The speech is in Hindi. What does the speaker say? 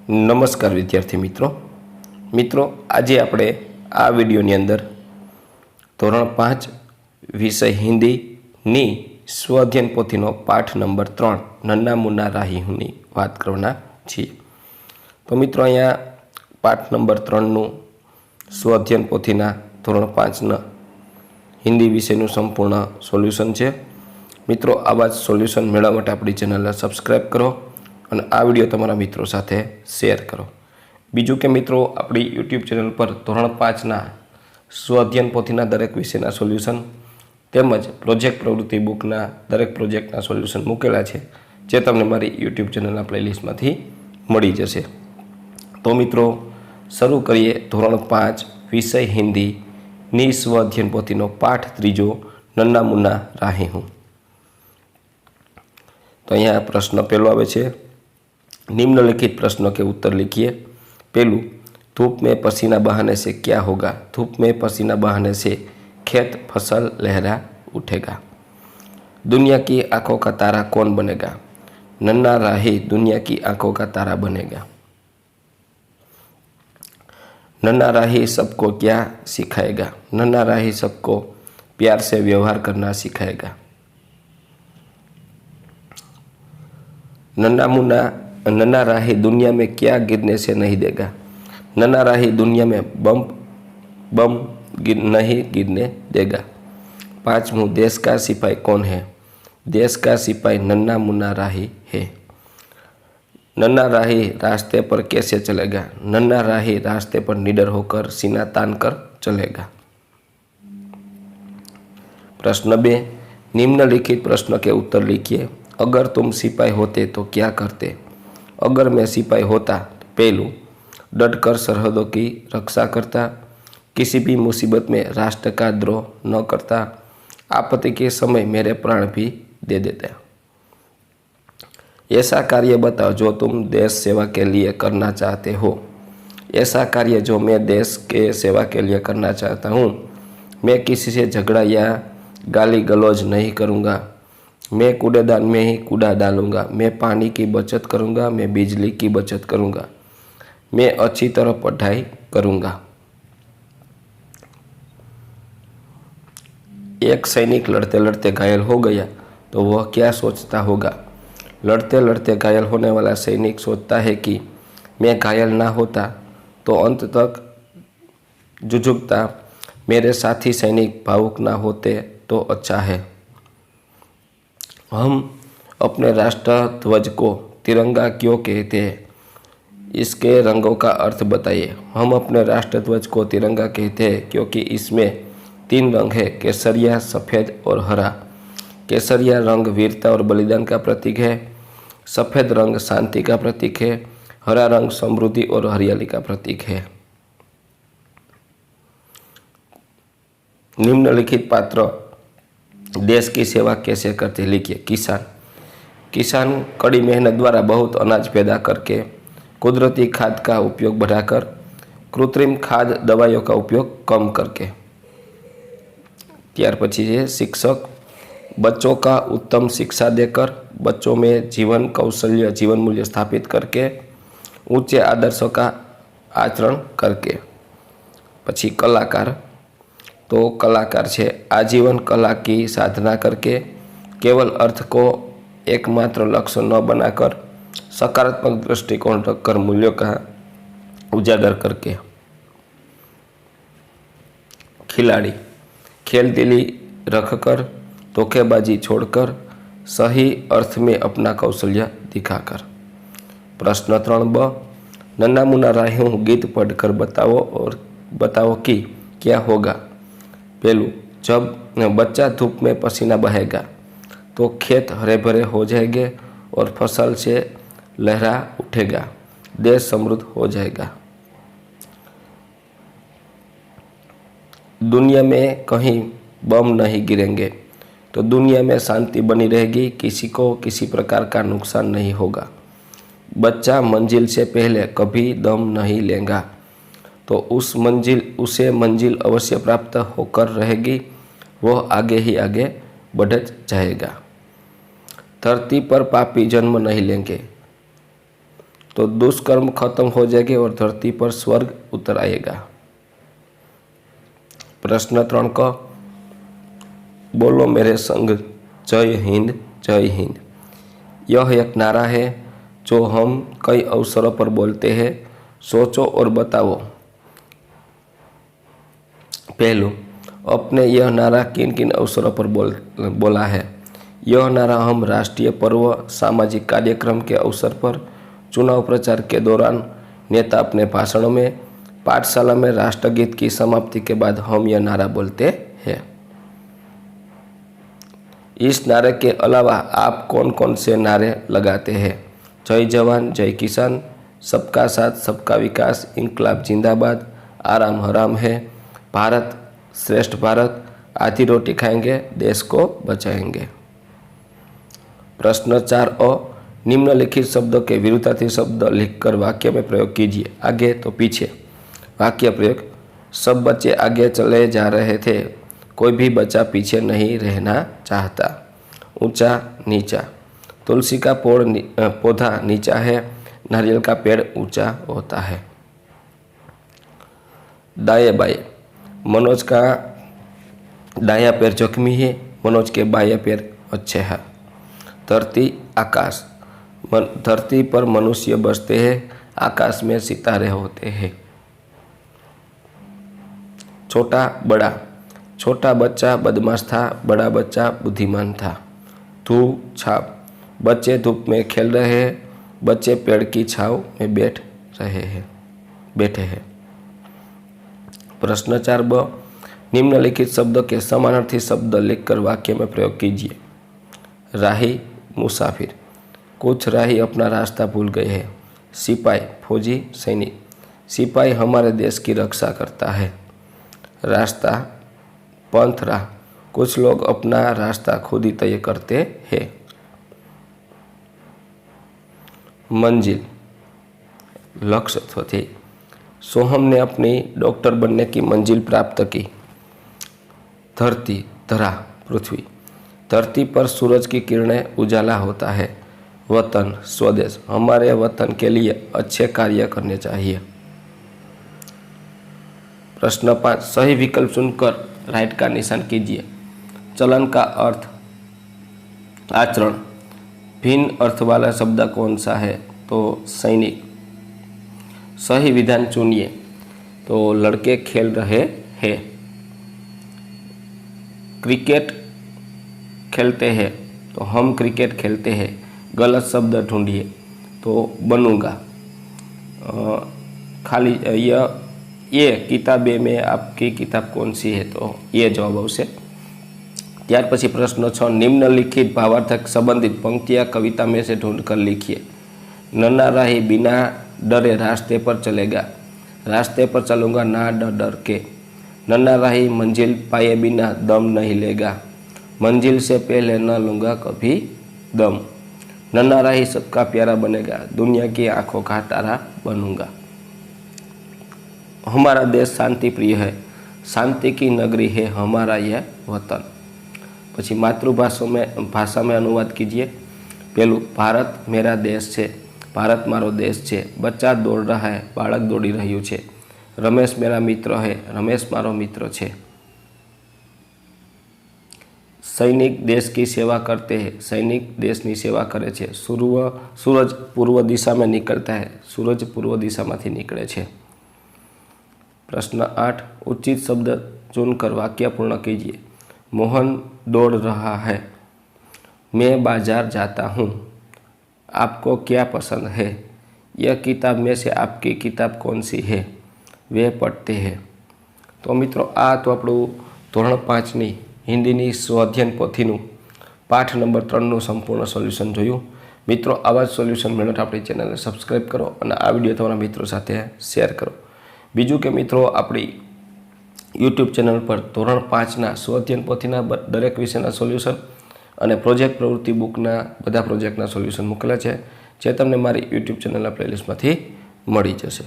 નમસ્કાર વિદ્યાર્થી મિત્રો આજે આપણે આ વિડીયોની અંદર ધોરણ 5 વિષય હિન્દીની સ્વઅધ્યયન પોથીનો પાઠ નંબર 3 નન્ના મુન્ના રાહી હુંની વાત કરવાના છીએ। તો મિત્રો અહીંયા પાઠ નંબર 3નું સ્વઅધ્યયન પોથીના ધોરણ 5ના હિન્દી વિષયનું સંપૂર્ણ સોલ્યુશન છે। મિત્રો આવા જ સોલ્યુશન મેળવવા માટે આપણી ચેનલને સબસ્ક્રાઈબ કરો અને આ વિડીયો તમારા મિત્રો સાથે શેર કરો। બીજું કે મિત્રો આપણી YouTube ચેનલ પર ધોરણ 5ના સ્વઅધ્યયન પોથીના દરેક વિષયના સોલ્યુશન તેમજ પ્રોજેક્ટ પ્રવૃત્તિ બુકના દરેક પ્રોજેક્ટના સોલ્યુશન મૂકેલા છે, જે તમને મારી YouTube ચેનલના પ્લેલિસ્ટમાંથી મળી જશે। તો મિત્રો શરૂ કરીએ ધોરણ 5 વિષય હિન્દીની સ્વઅધ્યયન પોથીનો પાઠ 3 નન્ના મુન્ના રાહી હું। तो यहाँ प्रश्न पहलो आवे छे, निम्नलिखित प्रश्नों के उत्तर लिखिए। पहलू, धूप में पसीना बहाने से क्या होगा? धूप में पसीना बहाने से खेत फसल लहरा उठेगा। दुनिया की आंखों का तारा कौन बनेगा? नन्ना राही दुनिया की आंखों का तारा बनेगा। नन्ना राही सबको क्या सिखाएगा? नन्ना राही सबको प्यार से व्यवहार करना सिखाएगा। नन्ना राही दुनिया में क्या गिरने से नहीं देगा? नन्ना राही दुनिया में बम नहीं गिरने देगा। 5वां, देश का सिपाही कौन है? देश का सिपाही नन्ना मुन्ना राही है। नन्ना राही रास्ते पर कैसे चलेगा? नन्ना राही रास्ते पर निडर होकर सीना तान कर चलेगा। प्रश्न 2, निम्नलिखित प्रश्न के उत्तर लिखिए। अगर तुम सिपाही होते तो क्या करते? अगर मैं सिपाही होता, पहलू, डटकर सरहदों की रक्षा करता, किसी भी मुसीबत में राष्ट्र का द्रोह न करता, आपत्ति के समय मेरे प्राण भी दे देता। ऐसा कार्य बताओ जो तुम देश सेवा के लिए करना चाहते हो। ऐसा कार्य जो मैं देश के सेवा के लिए करना चाहता हूँ। मैं किसी से झगड़ा या गाली गलौज नहीं करूँगा। मैं कूड़ेदान में ही कूड़ा डालूंगा। मैं पानी की बचत करूंगा। मैं बिजली की बचत करूंगा। मैं अच्छी तरह पढ़ाई करूंगा। एक सैनिक लड़ते लड़ते घायल हो गया तो वह क्या सोचता होगा? लड़ते लड़ते घायल होने वाला सैनिक सोचता है कि मैं घायल ना होता तो अंत तक जुझुकता, मेरे साथी सैनिक भावुक ना होते तो अच्छा है। हम अपने राष्ट्र ध्वज को तिरंगा क्यों कहते हैं? इसके रंगों का अर्थ बताइए। हम अपने राष्ट्र ध्वज को तिरंगा कहते हैं क्योंकि इसमें 3 रंग है, केसरिया, सफ़ेद और हरा। केसरिया रंग वीरता और बलिदान का प्रतीक है। सफ़ेद रंग शांति का प्रतीक है। हरा रंग समृद्धि और हरियाली का प्रतीक है। निम्नलिखित पात्र देश की सेवा कैसे करते? लिखिए। किसान कड़ी मेहनत द्वारा बहुत अनाज पैदा करके, कुदरती खाद का उपयोग बढ़ाकर, कृत्रिम खाद दवाइयों का उपयोग कम करके। त्यार पछी है शिक्षक बच्चों का उत्तम शिक्षा देकर, बच्चों में जीवन कौशल्य जीवन मूल्य स्थापित करके, ऊंचे आदर्शों का आचरण करके। पछी कलाकार, तो कलाकार है आजीवन कला की साधना करके, केवल अर्थ को एकमात्र लक्ष्य न बनाकर, सकारात्मक दृष्टिकोण रखकर मूल्यों का उजागर करके। खिलाड़ी, खेलदिली रखकर, धोखेबाजी छोड़कर, सही अर्थ में अपना कौशल्य दिखाकर। प्रश्न 3ब, नन्ना मुन्ना राही हूँ गीत पढ़कर बताओ और बताओ कि क्या होगा। पहलू, जब बच्चा धूप में पसीना बहेगा तो खेत हरे भरे हो जाएंगे और फसल से लहरा उठेगा, देश समृद्ध हो जाएगा। दुनिया में कहीं बम नहीं गिरेंगे तो दुनिया में शांति बनी रहेगी, किसी को किसी प्रकार का नुकसान नहीं होगा। बच्चा मंजिल से पहले कभी दम नहीं लेगा तो उसे मंजिल अवश्य प्राप्त होकर रहेगी, वह आगे ही आगे बढ़ जाएगा। धरती पर पापी जन्म नहीं लेंगे तो दुष्कर्म खत्म हो जाएंगे और धरती पर स्वर्ग उतर आएगा। प्रश्न 3 का बोलो मेरे संग जय हिंद जय हिंद। यह एक नारा है जो हम कई अवसरों पर बोलते हैं। सोचो और बताओ। पहलू, अपने यह नारा किन किन अवसरों पर बोला है? यह नारा हम राष्ट्रीय पर्व, सामाजिक कार्यक्रम के अवसर पर, चुनाव प्रचार के दौरान, नेता अपने भाषणों में, पाठशाला में राष्ट्रगीत की समाप्ति के बाद हम यह नारा बोलते हैं। इस नारे के अलावा आप कौन कौन से नारे लगाते हैं? जय जवान जय किसान, सबका साथ सबका विकास, इंकलाब जिंदाबाद, आराम हराम है, भारत श्रेष्ठ भारत, आधी रोटी खाएंगे देश को बचाएंगे। प्रश्न 4 अ, निम्नलिखित शब्दों के विरुद्धार्थी शब्द लिखकर वाक्य में प्रयोग कीजिए। आगे तो पीछे। वाक्य प्रयोग, सब बच्चे आगे चले जा रहे थे, कोई भी बच्चा पीछे नहीं रहना चाहता। ऊंचा नीचा, तुलसी का पौधा नीचा है, नारियल का पेड़ ऊंचा होता है। दाएं बाएं, मनोज का दायां पैर जख्मी है, मनोज के बाएं पैर अच्छे हैं। धरती आकाश, धरती पर मनुष्य बसते हैं, आकाश में सितारे होते हैं। छोटा बड़ा, छोटा बच्चा बदमाश था, बड़ा बच्चा बुद्धिमान था। धूप छाप, बच्चे धूप में खेल रहे हैं, बच्चे पेड़ की छांव में बैठे हैं। प्रश्न 4 ब, निम्नलिखित शब्दों के समानार्थी शब्द लिखकर वाक्य में प्रयोग कीजिए। राही मुसाफिर, कुछ राही अपना रास्ता भूल गए हैं। सिपाही फौजी सैनिक, सिपाही हमारे देश की रक्षा करता है। रास्ता पंथ राह, कुछ लोग अपना रास्ता खुद ही तय करते हैं। मंजिल लक्ष्य थे, सोहम ने अपनी डॉक्टर बनने की मंजिल प्राप्त की। धरती धरा पृथ्वी, धरती पर सूरज की किरणें उजाला होता है। वतन स्वदेश, हमारे वतन के लिए अच्छे कार्य करने चाहिए। प्रश्न 5, सही विकल्प चुनकर राइट का निशान कीजिए। चलन का अर्थ आचरण, भिन्न अर्थ वाला शब्द कौन सा है? तो सैनिक। सही विधान चुनिए। तो लड़के खेल रहे हैं। क्रिकेट खेलते हैं, तो हम क्रिकेट खेलते हैं। गलत शब्द ढूंढिए, तो बनूंगा। खाली ये किताबे में आपकी किताब कौन सी है? तो ये जवाब आवशे। ત્યાર પછી પ્રશ્ન 6, निम्नलिखित भावार्थक संबंधित पंक्तियाँ कविता में से ढूंढकर लिखिए। नन्हा राही बिना डरे रास्ते पर चलेगा, रास्ते पर चलूँगा ना डर के। नन्हा राही मंजिल पाए बिना दम नहीं लेगा, मंजिल से पहले न लूँगा कभी दम। नन्हा राही सबका प्यारा बनेगा, दुनिया की आंखों का तारा बनूंगा। हमारा देश शांति प्रिय है, शांति की नगरी है हमारा यह वतन। પછી भाषा में अनुवाद कीजिए। पहलू, भारत मेरा देश है, भारत मारो देश है। बच्चा दौड़ रहा है, बाळक दौड़ी रह्यु छे। रमेश मेरा मित्र है, रमेश मारो मित्र छे। सैनिक देश की सेवा करते हैं, सैनिक देश की सेवा करे छे। सूरज पूर्व दिशा में निकलता है, सूरज पूर्व दिशा में निकले छे। प्रश्न 8, उचित शब्द चुनकर वाक्य पूर्ण कीजिए। मोहन दौड़ रहा है, मैं बाजार जाता हूँ, आपको क्या पसंद है? यह किताब में से आपकी किताब कौन सी है? वे पढ़ते हैं। तो मित्रों, आ तो આપણું ધોરણ 5ની હિન્દીની સ્વાધ્યાયન પોથીનું પાઠ નંબર 3નું સંપૂર્ણ સોલ્યુશન જોયું। મિત્રો, આવા જ સોલ્યુશન મેળવવા આપણી ચેનલને સબસ્ક્રાઈબ કરો અને આ વિડીયો તમારા મિત્રો સાથે શેર કરો। બીજું કે મિત્રો, આપણી યુટ્યુબ ચેનલ પર ધોરણ 5ના સ્વાધ્યાયન પોથીના દરેક વિષયના સોલ્યુશન અને પ્રોજેક્ટ પ્રવૃત્તિ બુકના બધા પ્રોજેક્ટના સોલ્યુશન મૂકેલા છે, જે તમને મારી યુટ્યુબ ચેનલના પ્લેલિસ્ટમાંથી મળી જશે।